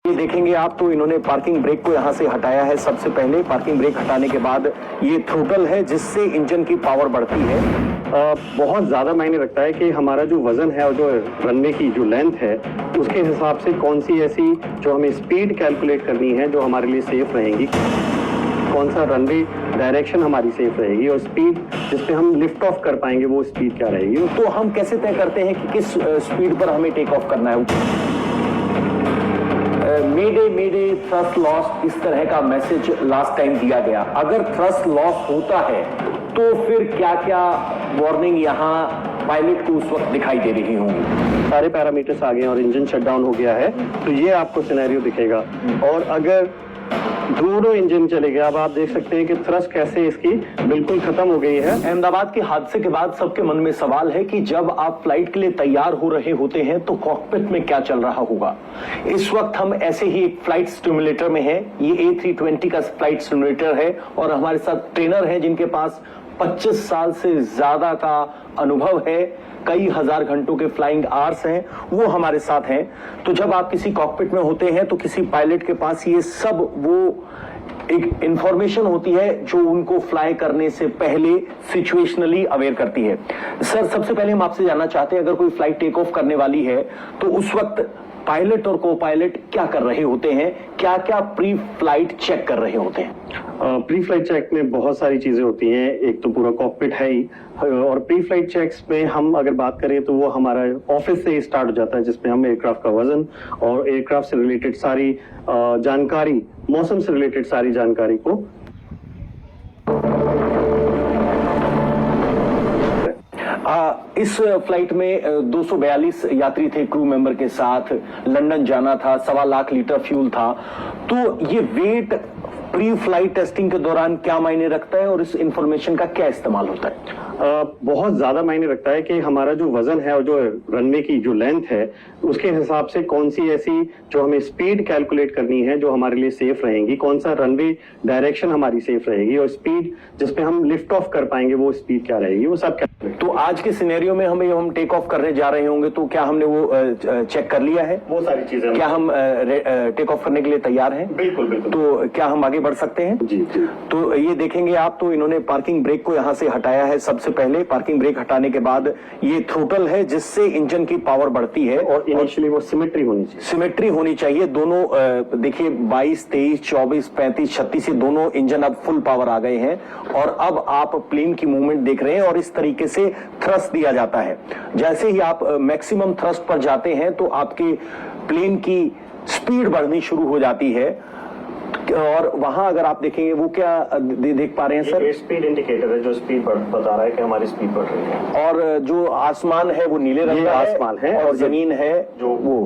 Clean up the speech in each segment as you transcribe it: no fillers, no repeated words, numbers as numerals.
ये देखेंगे आप तो इन्होंने पार्किंग ब्रेक को यहाँ से हटाया है। सबसे पहले पार्किंग ब्रेक हटाने के बाद ये थ्रोटल है जिससे इंजन की पावर बढ़ती है। बहुत ज़्यादा मायने रखता है कि हमारा जो वजन है और जो रनवे की जो लेंथ है उसके हिसाब से कौन सी ऐसी जो हमें स्पीड कैलकुलेट करनी है जो हमारे लिए सेफ रहेगी, कौन सा रनवे डायरेक्शन हमारी सेफ रहेगी और स्पीड जिस पे हम लिफ्ट ऑफ कर पाएंगे वो स्पीड क्या रहेगी। तो हम कैसे तय करते हैं कि किस स्पीड पर हमें टेक ऑफ करना है। मेडे थ्रस्ट लॉस इस तरह का मैसेज लास्ट टाइम दिया गया। अगर थ्रस्ट लॉस होता है तो फिर क्या क्या वार्निंग यहाँ पायलट को उस वक्त दिखाई दे रही होंगी। सारे पैरामीटर्स आ गए और इंजन शटडाउन हो गया है तो ये आपको सिनेरियो दिखेगा। और अगर दोनों इंजन चले गए, अब आप देख सकते हैं कि थ्रस्ट कैसे इसकी बिल्कुल खत्म हो गई है। अहमदाबाद के हादसे के बाद सबके मन में सवाल है कि जब आप फ्लाइट के लिए तैयार हो रहे होते हैं तो कॉकपिट में क्या चल रहा होगा। इस वक्त हम ऐसे ही एक फ्लाइट सिमुलेटर में हैं। ये A320 का फ्लाइट सिमुलेटर है और हमारे साथ ट्रेनर हैं जिनके पास 25 साल से ज्यादा का अनुभव है, कई हजार घंटों के फ्लाइंग आवर्स हैं, वो हमारे साथ हैं। तो जब आप किसी कॉकपिट में होते हैं तो किसी पायलट के पास ये सब वो एक इंफॉर्मेशन होती है जो उनको फ्लाई करने से पहले सिचुएशनली अवेयर करती है। सर, सबसे पहले हम आपसे जानना चाहते हैं, अगर कोई फ्लाइट टेक ऑफ करने वाली है तो उस वक्त पायलट और को पायलट क्या कर रहे होते हैं, क्या क्या प्री फ्लाइट चेक कर रहे होते हैं। प्री फ्लाइट चेक में बहुत सारी चीजें होती हैं। एक तो पूरा कॉकपिट है ही, और प्री फ्लाइट चेक्स में हम अगर बात करें तो वो हमारा ऑफिस से ही स्टार्ट हो जाता है जिसमें हम एयरक्राफ्ट का वजन और एयरक्राफ्ट से रिलेटेड सारी जानकारी, मौसम से रिलेटेड सारी जानकारी को इस फ्लाइट में 242 यात्री थे क्रू मेंबर के साथ। लंदन जाना था, 1.25 लाख लीटर फ्यूल था। तो ये वेट प्री फ्लाइट टेस्टिंग के दौरान क्या मायने रखता है और इस इंफॉर्मेशन का क्या इस्तेमाल होता है। बहुत ज्यादा मायने रखता है कि हमारा जो वजन है और जो रनवे की जो लेंथ है उसके हिसाब से कौन सी ऐसी जो हमें स्पीड कैलकुलेट करनी है जो हमारे लिए सेफ रहेगी, कौन सा रनवे डायरेक्शन हमारी सेफ रहेगी और स्पीड जिस पे हम लिफ्ट ऑफ कर पाएंगे वो स्पीड क्या रहेगी, वो सब क्या। तो आज के सिनेरियो में हम टेक ऑफ करने जा रहे होंगे तो क्या हमने वो चेक कर लिया है, वो सारी चीजें, क्या हम टेक ऑफ करने के लिए तैयार हैं। बिल्कुल बिल्कुल। तो क्या हम आगे बढ़ सकते हैं। जी जी। तो ये देखेंगे आप तो इन्होंने पार्किंग ब्रेक को यहाँ से हटाया है। सबसे पहले पार्किंग ब्रेक हटाने के बाद ये थ्रोटल है जिससे इंजन की पावर बढ़ती है और इनिशियली वो सिमेट्री होनी चाहिए। दोनों देखिए 22, 23, 24, 35, 36 से दोनों इंजन अब फुल पावर आ गए हैं और अब आप प्लेन की मूवमेंट देख रहे हैं और इस तरीके से थ्रस्ट दिया जाता है। जैसे ही आप मैक्सिमम थ्रस्ट पर जाते हैं तो आपके प्लेन की स्पीड बढ़नी शुरू हो जाती है और वहां अगर आप देखेंगे वो क्या देख पा रहे हैं सर, स्पीड इंडिकेटर है जो स्पीड बता रहा है कि हमारी स्पीड बढ़ रही है। और जो आसमान है वो नीले रंग का आसमान है और जमीन है जो वो।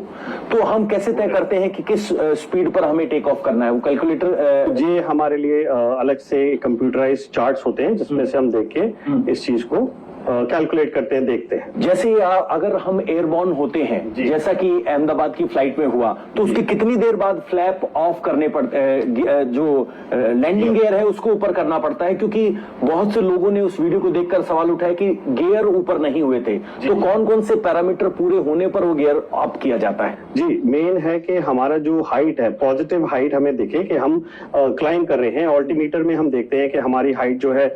तो हम कैसे तय करते हैं कि किस स्पीड पर हमें टेक ऑफ करना है। वो कैलकुलेटर ये हमारे लिए अलग से कंप्यूटराइज्ड चार्ट्स होते हैं जिसमें से हम देख के इस चीज को कैलकुलेट करते हैं, देखते हैं। जैसे अगर हम एयरबॉर्न होते हैं जैसा कि अहमदाबाद की फ्लाइट में हुआ तो उसकी कितनी देर बाद फ्लैप ऑफ करने पड़ते, जो लैंडिंग गियर है उसको ऊपर करना पड़ता है, क्योंकि बहुत से लोगों ने उस वीडियो को देखकर सवाल उठाया कि गियर ऊपर नहीं हुए थे। तो कौन कौन से पैरामीटर पूरे होने पर वो गियर ऑफ किया जाता है। जी, मेन है कि हमारा जो हाइट है, पॉजिटिव हाइट हमें दिखे कि हम क्लाइंब कर रहे हैं। ऑल्टीमीटर में हम देखते हैं कि हमारी हाइट जो है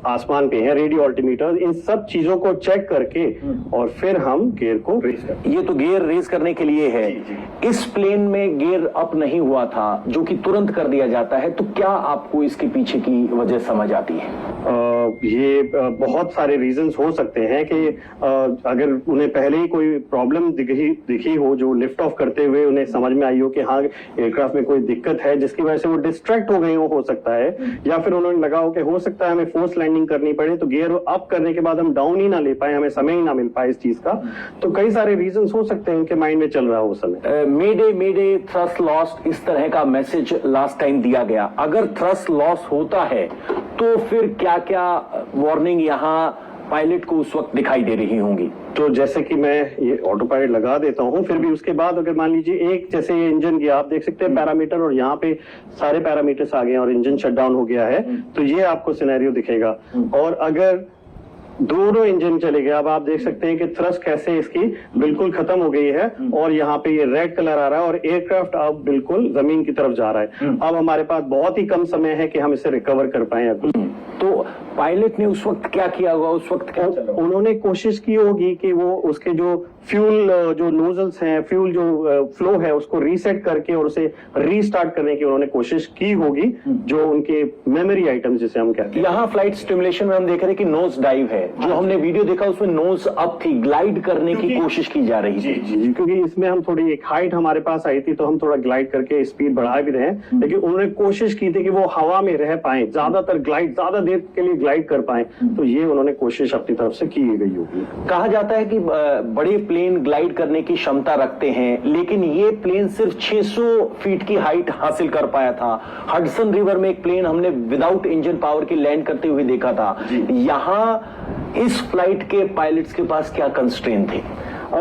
आसमान पे है, रेडियो ऑल्टीमीटर। इन सब चीजों को चेक करके और फिर हम गियर को रेज करते हैं। ये तो गियर रेज करने के लिए है। इस प्लेन में गियर अप नहीं हुआ था जो कि तुरंत कर दिया जाता है, तो क्या आपको इसके पीछे की वजह समझ आती है। ये बहुत सारे रीजंस हो सकते हैं कि अगर उन्हें पहले ही कोई प्रॉब्लम दिखी हो जो लिफ्ट ऑफ करते हुए उन्हें समझ में आई हो कि हाँ एयरक्राफ्ट में कोई दिक्कत है जिसकी वजह से वो डिस्ट्रैक्ट हो गए हो सकता है, या फिर उन्होंने लगा हो कि हो सकता है हमें फोर्स लैंडिंग करनी पड़े तो गियर अप करने के बाद हम डाउन ही ना ले पाए, हमें समय ही ना मिल पाए इस चीज का। तो कई सारे रीजंस हो सकते हैं उनके माइंड में चल रहा हो उस समय। मेडे थ्रस्ट लॉस्ट इस तरह का मैसेज लास्ट टाइम दिया गया। अगर थ्रस्ट लॉस होता है तो फिर क्या क्या वार्निंग यहाँ पायलट को उस वक्त दिखाई दे रही होंगी। तो जैसे कि मैं ये ऑटो पायलट लगा देता हूं, फिर भी उसके बाद अगर मान लीजिए एक जैसे ये इंजन गया, आप देख सकते हैं पैरामीटर और यहाँ पे सारे पैरामीटर्स आ गए और इंजन शटडाउन हो गया है, तो ये आपको सिनेरियो दिखेगा। और अगर दोनों इंजन चले गए। अब आप देख सकते हैं कि थ्रस्ट कैसे इसकी बिल्कुल खत्म हो गई है और यहाँ पे ये रेड कलर आ रहा है और एयरक्राफ्ट अब बिल्कुल जमीन की तरफ जा रहा है। अब हमारे पास बहुत ही कम समय है कि हम इसे रिकवर कर पाए। तो पायलट ने उस वक्त क्या किया होगा, उस वक्त क्या चला होगा? उन्होंने कोशिश की होगी कि वो उसके जो फ्यूल जो नोजल्स हैं, फ्यूल जो फ्लो है उसको रीसेट करके और उसे रीस्टार्ट करने की उन्होंने कोशिश की होगी, जो उनके मेमोरी आइटम्स जिसे हम कहते हैं। यहाँ फ्लाइट स्टिमुलेशन में हम देख रहे हैं कि नोज डाइव है, जो हमने वीडियो देखा उसमें नोज अप थी, ग्लाइड करने की कोशिश की जा रही थी। जी, क्योंकि इसमें हम थोड़ी एक हाइट हमारे पास आई थी तो हम थोड़ा ग्लाइड करके स्पीड बढ़ा भी रहे हैं, लेकिन उन्होंने कोशिश की थी कि वो हवा में रह पाए, ज्यादातर ग्लाइड, ज्यादा देर के लिए ग्लाइड कर पाए, तो ये उन्होंने कोशिश अपनी तरफ से की गई होगी। कहा जाता है कि बड़े प्लेन ग्लाइड करने की क्षमता रखते हैं, लेकिन ये प्लेन सिर्फ 600 फीट की हाइट हासिल कर पाया था। हडसन रिवर में एक प्लेन हमने विदाउट इंजन पावर के लैंड करते हुए देखा था। यहाँ इस फ्लाइट के पायलट्स के पास क्या कंस्ट्रेंट थे?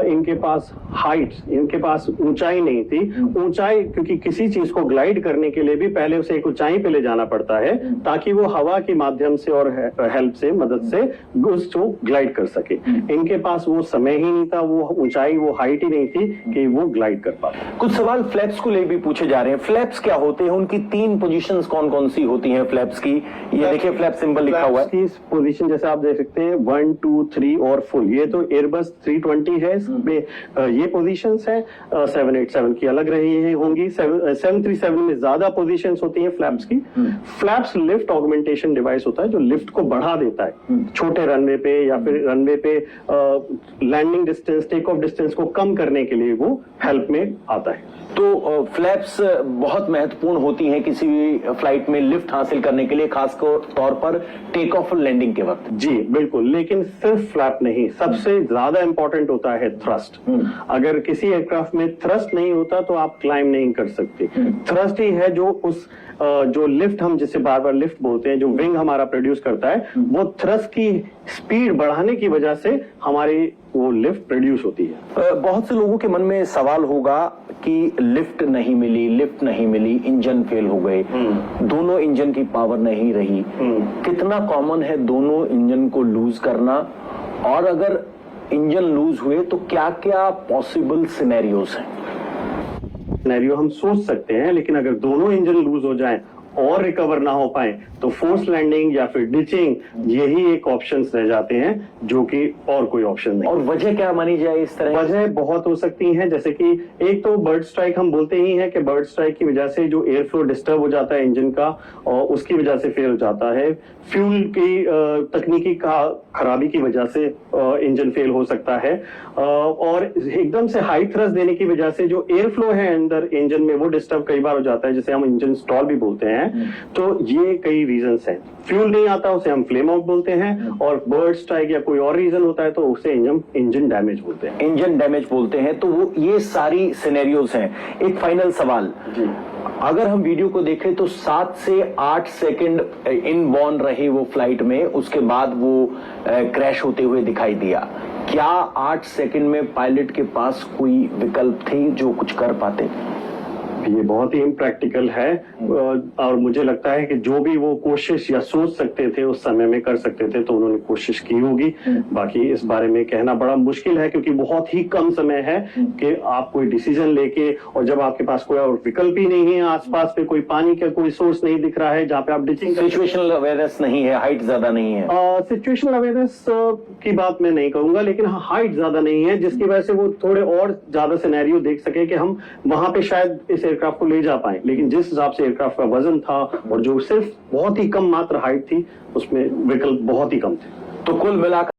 इनके पास हाइट, इनके पास ऊंचाई नहीं थी। ऊंचाई, क्योंकि किसी चीज को ग्लाइड करने के लिए भी पहले उसे एक ऊंचाई पे ले जाना पड़ता है ताकि वो हवा के माध्यम से और हेल्प से, मदद से उसको ग्लाइड कर सके। इनके पास वो समय ही नहीं था, वो ऊंचाई, वो हाइट ही नहीं थी कि वो ग्लाइड कर पाते। कुछ सवाल फ्लैप्स को ले भी पूछे जा रहे हैं। फ्लैप्स क्या होते हैं, उनकी 3 पोजीशंस कौन कौन सी होती हैं फ्लैप्स की? ये देखिए फ्लैप सिंबल लिखा हुआ है। पोजीशन जैसे आप देख सकते हैं 1, 2, 3 और फुल। ये तो एयरबस 320 है, इसमें ये पोजीशंस हैं। 787 की अलग रही होंगी। 737 में ज्यादा पोजीशंस होती हैं फ्लैप्स की। फ्लैप्स लिफ्ट ऑगमेंटेशन डिवाइस होता है जो लिफ्ट को बढ़ा देता है छोटे रनवे पे या फिर रनवे पे landing distance, take off distance को कम करने के लिए वो हेल्प में आता है। तो फ्लैप्स बहुत महत्वपूर्ण होती हैं किसी भी फ्लाइट में लिफ्ट हासिल करने के लिए, खास तौर पर टेक ऑफ और लैंडिंग के वक्त। जी बिल्कुल, लेकिन सिर्फ फ्लैप नहीं, सबसे ज्यादा इंपॉर्टेंट होता है थ्रस्ट। अगर किसी एयरक्राफ्ट में थ्रस्ट नहीं होता तो आप क्लाइंब नहीं कर सकते। थ्रस्ट ही है जो उस जो लिफ्ट, हम जिसे बार बार लिफ्ट बोलते हैं, जो विंग हमारा प्रोड्यूस करता है, वो थ्रस्ट की स्पीड बढ़ाने की वजह से हमारी वो लिफ्ट प्रोड्यूस होती है। बहुत से लोगों के मन में सवाल होगा कि लिफ्ट नहीं मिली, लिफ्ट नहीं मिली, इंजन फेल हो गए, दोनों इंजन की पावर नहीं रही। कितना कॉमन है दोनों इंजन को लूज करना, और अगर इंजन लूज हुए तो क्या क्या पॉसिबल सिनेरियोस हैं? सिनेरियो हम सोच सकते हैं, लेकिन अगर दोनों इंजन लूज हो जाएं और रिकवर ना हो पाए तो फोर्स लैंडिंग या फिर डिचिंग, यही एक ऑप्शंस रह जाते हैं, जो कि और कोई ऑप्शन नहीं। और वजह क्या मानी जाए इस तरह? वजह बहुत हो सकती हैं, जैसे कि एक तो बर्ड स्ट्राइक, हम बोलते ही हैं कि बर्ड स्ट्राइक की वजह से जो एयर फ्लो डिस्टर्ब हो जाता है इंजन का, और उसकी वजह से फेल हो जाता है। फ्यूल की तकनीकी खराबी की वजह से इंजन फेल हो सकता है, और एकदम से हाई थ्रस्ट देने की वजह से जो एयर फ्लो है अंदर इंजन में वो डिस्टर्ब कई बार हो जाता है, जिसे हम इंजन स्टॉल भी बोलते हैं। तो ये कई रीजंस हैं। फ्यूल नहीं आता उसे हम फ्लेम आउट बोलते हैं, और बर्ड स्ट्राइक या कोई और रीजन होता है तो उसे इंजन डैमेज बोलते हैं। इंजन डैमेज बोलते हैं। तो वो ये सारी सिनेरियोस हैं। एक फाइनल सवाल, अगर हम वीडियो को देखें तो 7 से 8 सेकंड इनबॉर्न रहे वो फ्लाइट में, उसके बाद वो क्रैश होते हुए दिखाई दिया। क्या 8 सेकंड में पायलट के पास कोई विकल्प थे जो कुछ कर पाते? ये बहुत ही इम्प्रैक्टिकल है, और मुझे लगता है कि जो भी वो कोशिश या सोच सकते थे उस समय में कर सकते थे, तो उन्होंने कोशिश की होगी। बाकी इस बारे में कहना बड़ा मुश्किल है, क्योंकि बहुत ही कम समय है कि आप कोई डिसीजन लेके, और जब आपके पास कोई और विकल्प ही नहीं है, आसपास पे कोई पानी का कोई सोर्स नहीं दिख रहा है जहाँ पे आप डिचिंग, सिचुएशनल अवेयरनेस नहीं है, हाइट ज्यादा नहीं है। सिचुएशनल अवेयरनेस की बात मैं नहीं कहूंगा, लेकिन हाइट ज्यादा नहीं है, जिसकी वजह से वो थोड़े और ज्यादा सिनेरियो देख सके कि हम वहां पे शायद इस एयरक्राफ्ट को ले जा पाए। लेकिन जिस हिसाब से एयरक्राफ्ट का वजन था और जो सिर्फ बहुत ही कम मात्र हाइट थी, उसमें विकल्प बहुत ही कम थे। तो कुल मिलाकर